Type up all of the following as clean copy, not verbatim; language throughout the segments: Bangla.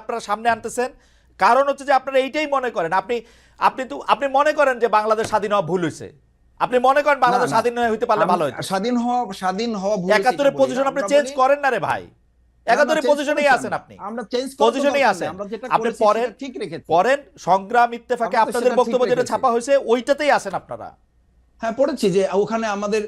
আপনারা সামনে আনতেছেন? কারণ হচ্ছে যে আপনারা এইটাই মনে করেন, আপনি মনে করেন যে বাংলাদেশ স্বাধীন হওয়া ভুল হয়েছে, আপনি মনে করেন না বাংলাদেশ না, স্বাধীন হইতে পারলে ভালো হতো। স্বাধীন হওয়া ভুল হয়েছে এটা ৭১-এর বলি না, পজিশন আপনি আমরা চেঞ্জ বলি করেন না রে ভাই, না ৭১-এর চেঞ্জ পজিশনেই করেছি, আছেন, আমরা আপনি আমরা চেঞ্জ করার তো পজিশনেই দরকার আছেন। নেই, আমরা যেটা আপনি করেছি পড়েন সেটা ঠিক রেখেছি, পড়েন সংগ্রাম ইত্তেফাকে আমরা তো আপনাদের সেটা ঠিক বক্তব্য যেটা রেখেছি। ছাপা হয়েছে ওইটাতেই আছেন আপনারা, হ্যাঁ পড়েছি যে ওখানে আমাদের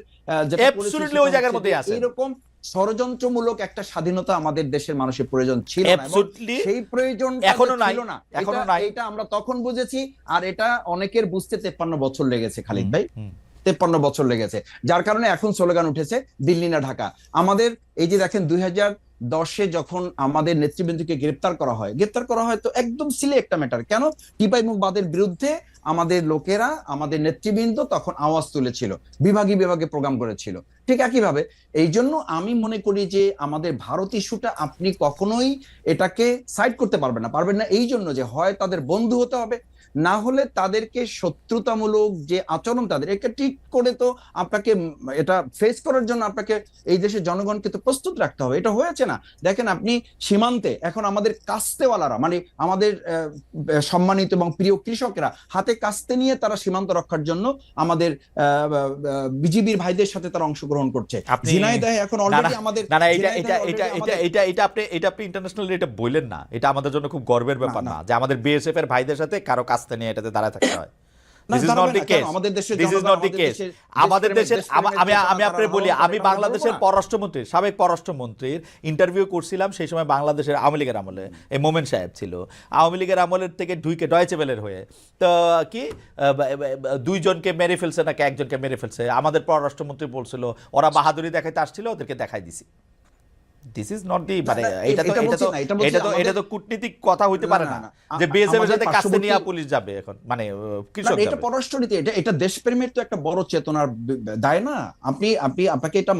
যেটা পড়েছি অ্যাবসলিউটলি সেটা ওই জায়গার হচ্ছে যে মধ্যেই আছেন, এইরকম ষড়যন্ত্রমূলক একটা স্বাধীনতা আমাদের দেশের মানুষের প্রয়োজন ছিল না, এবং অ্যাবসলিউটলি সেই প্রয়োজনটা এখনো যে নাই, ছিল না এখনো এটা নাই। এটা আমরা তখন বুঝেছি। আর এটা অনেকের বুঝতে 53 বছর লেগেছে খালিদ ভাই, হুম। 53 বছর লেগেছে, যার কারণে এখন স্লোগান উঠেছে দিল্লি না ঢাকা। আমাদের এই যে দেখেন 2010-এ যখন আমাদের নেতৃবৃন্দকে গ্রেপ্তার করা হয় তো একদম সিলে একটা ম্যাটার, কেন টিপাই মুখবাদের বিরুদ্ধে আমাদের লোকেরা, আমাদের নেতৃবৃন্দ তখন আওয়াজ তুলেছিল, বিভাগে প্রোগ্রাম করেছিল। ঠিক একইভাবে এই জন্য আমি মনে করি যে আমাদের ভারত ইস্যুটা আপনি কখনোই এটাকে সাইড করতে পারবেন না, এই জন্য যে হয় তাদের বন্ধু হতে হবে, না হলে তাদেরকে শত্রুতামূলক যে আচরণ তাদের, এটা ঠিক করে তো আপনাকে এটা ফেস করার জন্য আপনাকে এই দেশের জনগণকে তো প্রস্তুত রাখতে হবে। এটা হয়েছে না, দেখেন আপনি সীমান্তে এখন আমাদের কাস্তেওয়ালারা, মানে আমাদের সম্মানিত এবং প্রিয় কৃষকরা হাতে কাস্তে নিয়ে তারা সীমান্ত রক্ষার জন্য আমাদের বিজিবির ভাইদের সাথে তারা অংশগ্রহণ করছে। আপনি ঝিনাইদহে এখন অলরেডি আমাদের না এটা আপনি ইন্টারন্যাশনালি এটা বললেন না, এটা আমাদের জন্য খুব গর্বের ব্যাপার না যে আমাদের বিএসএফ এর ভাইদের সাথে কারো কাস্তে নিয়ে এটাতে দাঁড়ায় থাকতে হয়। This is not the case. This is not the case. আমাদের দেশের আমি আপনাকে বলি, আমি বাংলাদেশের পররাষ্ট্রমন্ত্রী, সাবেক পররাষ্ট্রমন্ত্রীর ইন্টারভিউ করছিলাম সেই সময় বাংলাদেশের আওয়ামী লীগের আমলে, এই মোমেন সাহেব ছিল আওয়ামী লীগের আমলের থেকে ঢুকে ডয়েচে ওয়েলের হয়ে, তো কি দুইজনকে মেরে ফেলছে নাকি একজনকে মেরে ফেলছে, আমাদের পররাষ্ট্রমন্ত্রী বলছিল ওরা বাহাদুরি দেখাইতে আসছিল, ওদেরকে দেখাই দিছি। দিস ইজ নট দি, মানে এটা তো কূটনীতিক কথা হইতে পারে না যে বিএসএফ এর সাথে কাছে নিয়ে পুলিশ যাবে এখন, মানে কৃষক যাবে। এটা পররাষ্ট্রনীতি, এটা দেশপ্রেমের তো একটা বড় চেতনার দায় না। আপনাকে এটা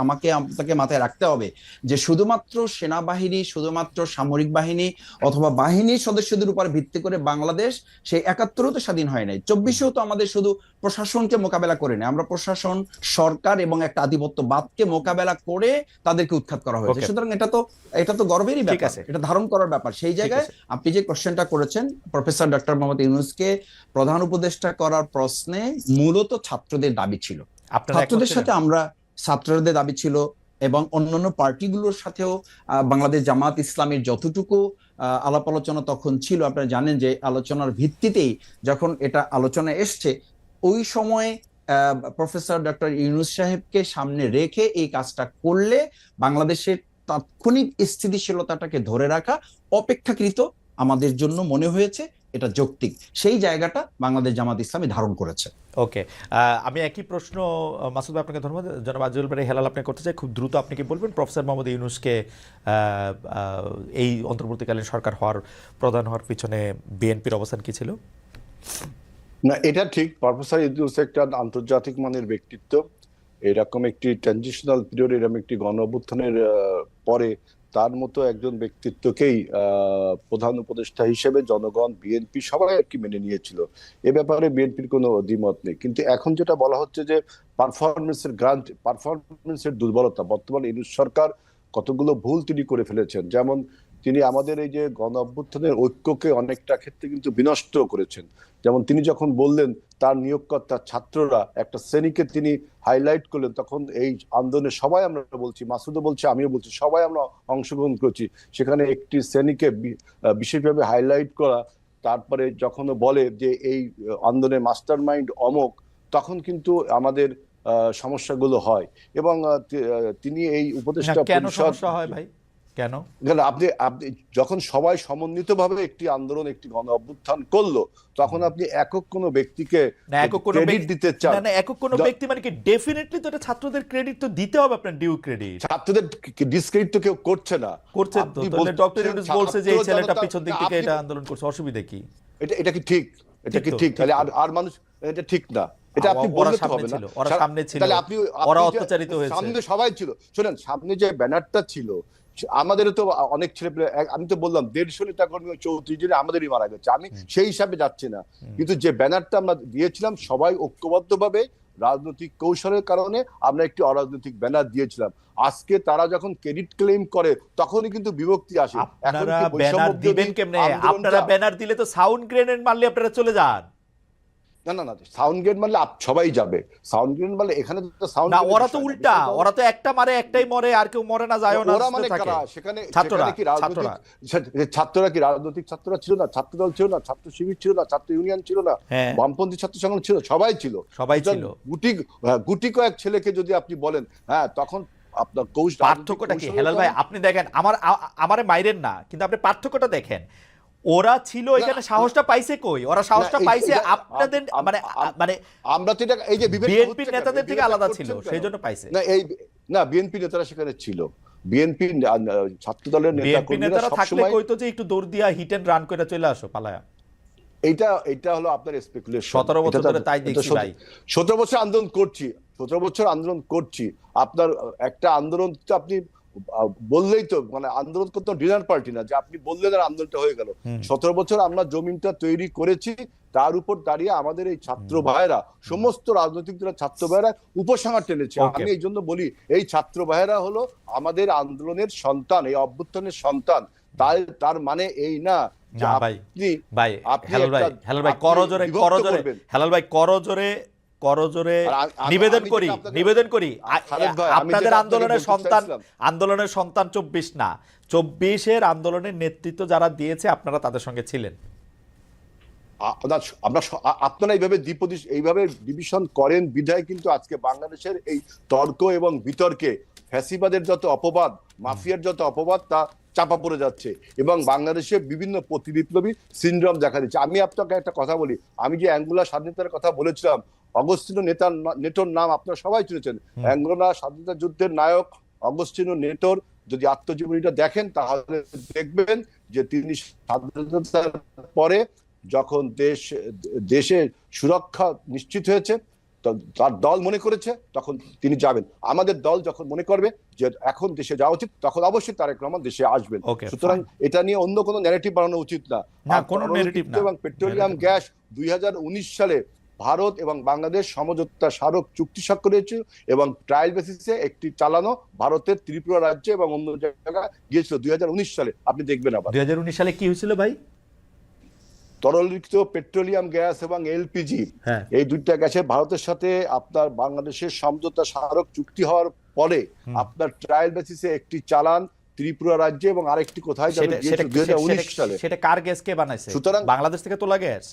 আপনাকে মাথায় রাখতে হবে যে শুধুমাত্র সেনাবাহিনী, শুধুমাত্র সামরিক বাহিনী অথবা বাহিনীর সদস্যদের উপর ভিত্তি করে বাংলাদেশ সেই ৭১-ও তো স্বাধীন হয় নাই, ২৪-এও তো আমাদের শুধু প্রশাসনকে মোকাবেলা করে না, আমরা প্রশাসন, সরকার এবং একটা আধিপত্যবাদকে মোকাবেলা করে তাদেরকে উৎখাত করা হয়েছে। সুতরাং এটা তো গর্বেরই ব্যাপার, এটা ধারণ করার ব্যাপার। সেই জায়গায় আপনি যে কোশ্চেনটা করেছেন প্রফেসর ডক্টর মোহাম্মদ ইউনূসকে প্রধান উপদেষ্টা করার প্রশ্নে, মূলত ছাত্রদের দাবি ছিল, ছাত্রদের সাথে ছাত্রদের দাবি ছিল এবং অন্যান্য পার্টিগুলোর সাথেও বাংলাদেশ জামাত ইসলামের যতটুকু আলাপ আলোচনা তখন ছিল, আপনারা জানেন যে আলোচনার ভিত্তিতেই যখন এটা আলোচনা এসছে, ওই সময়ে প্রফেসর ডক্টর ইউনূস সাহেবকে সামনে রেখে এই কাজটা করলে বাংলাদেশের তাৎক্ষণিক স্থিতিশীলতাটাকে ধরে রাখা অপেক্ষাকৃত আমাদের জন্য মনে হয়েছে এটা যৌক্তিক, সেই জায়গাটা বাংলাদেশ জামাত ইসলামী ধারণ করেছে। ওকে, আমি একই প্রশ্ন মাসুদ ভাই আপনাকে ধন্যবাদ, জনাব আজিজুল বারী হেলাল আপনি করতে চাই, খুব দ্রুত আপনি কি বলবেন প্রফেসর মোহাম্মদ ইউনূসকে এই অন্তর্বর্তীকালীন সরকার প্রধান হওয়ার পিছনে বিএনপির অবস্থান কি ছিল? না, এটা ঠিক, প্রফেসর ইউনূস একটা আন্তর্জাতিক মানের ব্যক্তিত্ব, এরকম একটি ট্রানজিশনাল পিরিয়ড, এরকম একটি গণ অভ্যুত্থানের পরে তার মতো একজন ব্যক্তিত্বকেই প্রধান উপদেষ্টা হিসেবে জনগণ, বিএনপি সবাই আর কি মেনে নিয়েছিল, এ ব্যাপারে বিএনপির কোনো দ্বিমত নেই। কিন্তু এখন যেটা বলা হচ্ছে যে পারফরমেন্সের দুর্বলতা, বর্তমানে ইউনূস সরকার কতগুলো ভুল তিনি করে ফেলেছেন, যেমন তিনি আমাদের এই যে গণ অভ্যুত্থানের ঐক্যকে অনেকটা ক্ষেত্রে কিন্তু বিনষ্ট করেছেন। যেমন তিনি যখন বললেন তার নিয়োগকর্তা ছাত্ররা একটা শ্রেণীকে তিনি হাইলাইট করলেন, তখন এই আন্দোলনে সবাই, আমরা বলছি, মাসুদও বলছে, আমিও বলছি, সবাই আমরা অংশগ্রহণ করছি, সেখানে একটি শ্রেণীকে বিশেষভাবে হাইলাইট করা, তারপরে যখন বলে যে এই আন্দোলনের মাস্টার মাইন্ড অমক, তখন কিন্তু আমাদের সমস্যাগুলো হয়। এবং তিনি এই উপদেষ্টা পরিষদ হয় ভাই কেন? আপনি যখন সবাই সমন্বিতভাবে একটি আন্দোলন, একটি গণ অভ্যুত্থান করলো, তখন আপনি একক কোনো ব্যক্তিকে ক্রেডিট দিতে চান না, একক কোনো ব্যক্তি মানে কি, ডেফিনেটলি তো এটা ছাত্রদের ক্রেডিট তো দিতে হবে, আপনার ডিউ ক্রেডিট। ছাত্রদের ডিসক্রেডিট তো কেউ করছে না, করছেন তো, তাহলে ডক্টর ইউনূস বলছে যে এই ছেলেটা পিছন দিক থেকে এটা আন্দোলন করছে, অসুবিধা কি? এটা কি ঠিক? এটা কি ঠিক? তাহলে আর মানুষ, এটা ঠিক না, এটা আপনি বলতে হবে না। ওরা সামনে ছিল, তাহলে আপনি ওরা অত্যাচারিত হয়েছে, সামনে সবাই ছিল। শুনেন, সামনে যে ব্যানারটা ছিল, আমাদেরও তো অনেক ছেলে, আমি তো বললাম ১৫০ নেতা কর্মী ৩৪ জনে আমাদেরই মারা গেছে, আমি সেই হিসাবে যাচ্ছি না, কিন্তু যে ব্যানারটা আমরা দিয়েছিলাম সবাই ঐক্যবদ্ধভাবে রাজনৈতিক কৌশলের কারণে আমরা একটি অরাজনৈতিক ব্যানার দিয়েছিলাম। আজকে তারা যখন ক্রেডিট ক্লেম করে তখনই কিন্তু বিভক্তি আসে। আপনারা ব্যানার দিবেন কেমনে? আপনারা ব্যানার দিলে তো সাউন্ড গ্রেনেড মারলে আপনারা চলে যান। না না না, সাউন্ড গ্রেড মারলে সবাই যাবে। সাউন্ড গ্রেড মারলে এখানে তো সাউন্ড না, ওরা তো উল্টা, ওরা তো একটা মারে একটাই মরে, আর কেউ মরে না, যায় না। ওরা মানে কারা? সেখানে ছাত্ররা কি ছাত্ররা কি রাজনৈতিক ছাত্ররা ছিল না? ছাত্রদল ছিল না? ছাত্র শিবির ছিল না? ছাত্র ইউনিয়ন ছিল না? বামপন্থী ছাত্র সংগঠন ছিল, সবাই ছিল, সবাই ছিল। গুটি কয়েক ছেলেকে যদি আপনি বলেন, হ্যাঁ, তখন আপনার পার্থক্যটা কি হেলাল ভাই? আপনি দেখেন, আমারে মাইরেন না, কিন্তু আপনি পার্থক্যটা দেখেন। ওরা ছিল এখানে, সাহসটা পাইছে কই? ওরা সাহসটা পাইছে আপনাদের মানে আমরা তো এটা এই যে বিএনপি নেতাদের থেকে আলাদা ছিল, সেই জন্য পাইছে। না, বিএনপি নেতারা সেখানে ছিল। বিএনপি ছাত্র দলের নেতারা থাকলে কইতো যে একটু দৌড় দিয়া হিট এন্ড রান করে চলে আসো পালায়া। এটা হলো আপনার স্পেকুলেশন। 17 বছর ধরে তাই দেখছি ভাই। 17 বছর আন্দোলন করছি, 17 বছর আন্দোলন করছি। আপনার একটা আন্দোলন আপনি বললেই তো, মানে আন্দোলন করতে ডিনার পার্টি না যে আপনি বললেন আর আন্দোলনটা হয়ে গেল। 17 বছর আমরা জমিনটা তৈরি করেছি, তার উপর দাঁড়িয়ে আমাদের এই ছাত্র ভাইয়েরা, সমস্ত রাজনৈতিক দলের ছাত্র ভাইয়েরা উপসংহার টেনেছে। আমি এই জন্য বলি, এই ছাত্র ভাইয়েরা হলো আমাদের আন্দোলনের সন্তান, এই অভ্যুত্থানের সন্তান। তার মানে এই না যে করজোরে নিবেদন করি আপনাদের আন্দোলনের সন্তান 24 না, 24-এর আন্দোলনের নেতৃত্ব যারা দিয়েছে আপনারা তাদের সঙ্গে ছিলেন। আপনারা এইভাবে ডিভিশন করেন বিধায় কিন্তু আজকে বাংলাদেশের এই তর্ক এবং বিতর্কে ফ্যাসিবাদের যত অপবাদ, মাফিয়ার যত অপবাদ, তা চাপা পড়ে যাচ্ছে এবং বাংলাদেশে বিভিন্ন প্রতিবিপ্লবী সিনড্রোম দেখা দিচ্ছে। আমি আপনাকে একটা কথা বলি, আমি যে অ্যাঙ্গোলা স্বাধীনতার কথা বলেছিলাম, অগস্টিনো নেটোর নাম আপনারা সবাই শুনেছেন। অ্যাঙ্গোলা স্বাধীনতা যুদ্ধের নায়ক অগস্টিনো নেটোর যদি আত্মজীবনীটা দেখেন তাহলে দেখবেন যে তিনি স্বাধীনতার পরে যখন দেশে সুরক্ষা নিশ্চিত হয়েছে, তার দল মনে করেছে তখন তিনি যাবেন। আমাদের দল যখন মনে করবে যে এখন দেশে যাওয়া উচিত, তখন অবশ্যই তারেক রহমান দেশে আসবেন। সুতরাং এটা নিয়ে অন্য কোনো ন্যারেটিভ বানানো উচিত না। এবং পেট্রোলিয়াম গ্যাস 2019 সালে ভারত এবং বাংলাদেশ সমঝোতা স্মারক চুক্তি স্বাক্ষর হয়েছিল এবং ট্রায়াল বেসিসে একটি চালানো ভারতের ত্রিপুরা রাজ্যে এবং অন্য জায়গায় গিয়েছিল 2019 সালে। আপনি দেখবেন আবার 2019 সালে কি হয়েছিল ভাই? তরলীকৃত পেট্রোলিয়াম গ্যাস এবং এলপিজি, এই দুইটা গ্যাসের ভারতের সাথে আপনার বাংলাদেশের সমঝোতা স্মারক চুক্তি হওয়ার পরে আপনার ট্রায়াল বেসিসে একটি চালান ত্রিপুরা রাজ্যে এবং আরেকটি কোথায় যাবে 2019 সালে। সেটা কার গ্যাস কে বানাইছে? সুতরাং বাংলাদেশ থেকে তোলা গ্যাস,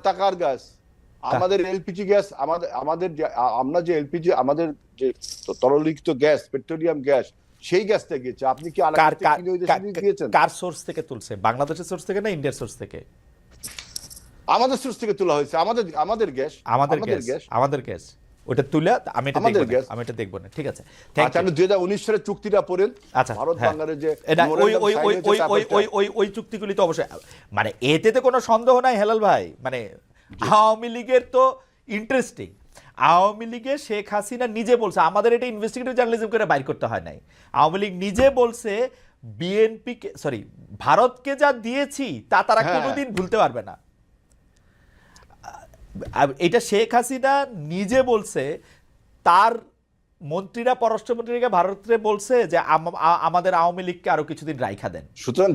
টাকার গ্যাস। আমাদের এলপিজি গ্যাস, আমরা যে এলপিজি, আমাদের যে তরলীকৃত গ্যাস, পেট্রোলিয়াম গ্যাস, সেই গ্যাসটা গিয়েছে। আপনি কি কার সোর্স থেকে তুলছে? বাংলাদেশের সোর্স থেকে না ইন্ডিয়ার সোর্স থেকে? আমাদের সোর্স থেকে তোলা হয়েছে। আমাদের গ্যাস ওটা তুলে আমি এটা দেখব না। ঠিক আছে, আচ্ছা, আমি 2019 সালে চুক্তিটা পড়েন। আচ্ছা, ভারত বাংলাদেশ যে ওই চুক্তিগুলি তো অবশ্যই, মানে এতে তো কোনো সন্দেহ নাই হেলাল ভাই। মানে আওয়ামী লীগের তো ইন্টারেস্টিং, আওয়ামী লীগে শেখ হাসিনা নিজে বলছে, আমাদের এটা ইনভেস্টিগেটিভ জার্নালিজম করে বাইর করতে হয় নাই, আওয়ামী লীগ নিজে বলছে ভারতকে যা দিয়েছি তা তারা কোনোদিন ভুলতে পারবে না। এটা শেখ হাসিনা নিজে বলছে, তার মন্ত্রীরা, পররাষ্ট্রমন্ত্রীরা ভারতকে বলছে যে আমাদের আওয়ামী লীগকে আরো কিছুদিন রাইখা দেন। সুতরাং